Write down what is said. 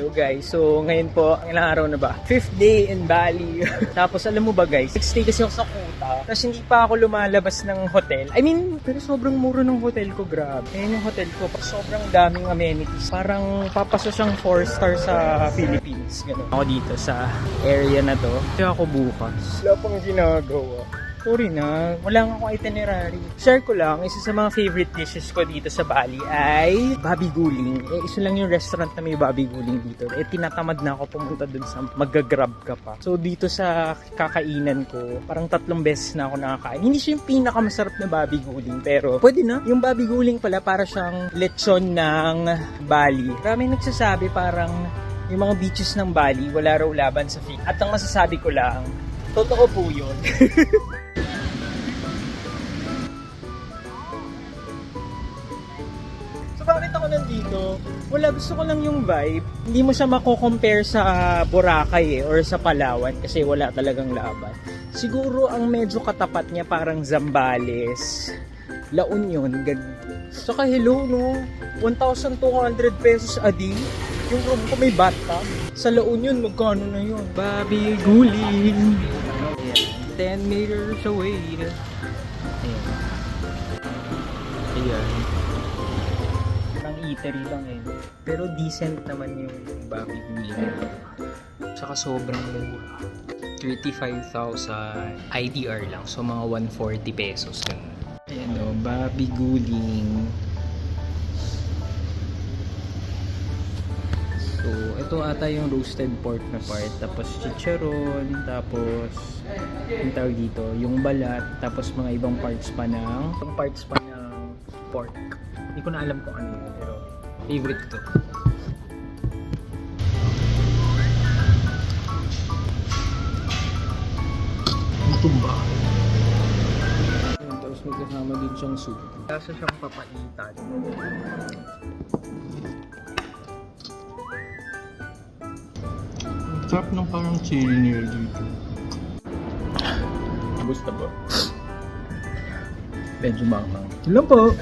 So guys, so ngayon po, ilang araw na ba? 5th day in Bali. Tapos alam mo ba guys, 6th day kasi ako sa Kuta. Tapos hindi pa ako lumalabas ng hotel. I mean, pero sobrang mura ng hotel ko, grabe. Ayan yung hotel ko, sobrang daming amenities. Parang papasa siyang 4-star sa Philippines. Ganun. Ako dito sa area na to. Kaya ako bukas. Wala pang ginagawa. Sorry na, wala nga akong itinerary. Share ko lang, isa sa mga favorite dishes ko dito sa Bali ay Babi Guling. Isa lang yung restaurant na may Babi Guling dito. Tinatamad na ako pumunta dun sa mag-grab ka pa. So dito sa kakainan ko, parang 3 beses na ako nakakain. Hindi siya yung pinakamasarap na Babi Guling, pero pwede na. Yung Babi Guling pala para siyang lechon ng Bali. Maraming nagsasabi parang yung mga beaches ng Bali, wala raw laban sa Philippines. At ang masasabi ko lang, totoo po yun. So bakit ako nandito? Wala, gusto ko lang yung vibe. Hindi mo siya mako-compare sa Boracay or sa Palawan kasi wala talagang laban. Siguro ang medyo katapat niya parang Zambales, La Union, saka hello no, 1,200 pesos a day. Yung room ko may bathtub. Sa La Union, magkano na yun? Babi Guling. 10 meters away. Ayan. Ayan. Parang eatery lang eh. Pero decent naman yung Babi Guling. Tsaka sobrang mura. 35,000 IDR lang. So mga 140 pesos. Ayan o, Babi Guling. So, ito ata yung roasted pork na part, tapos chicharon, tapos yung tawag dito, yung balat, tapos mga ibang parts pa ng pork. Hindi ko na alam kung ano yun, pero favorite ko to. Ang tumba. Tapos magkasama din siyang soup. Kasa siyang papaitan. Sarap ng parang chili nila dito. Gusto po. Medyo manghang. Hello po!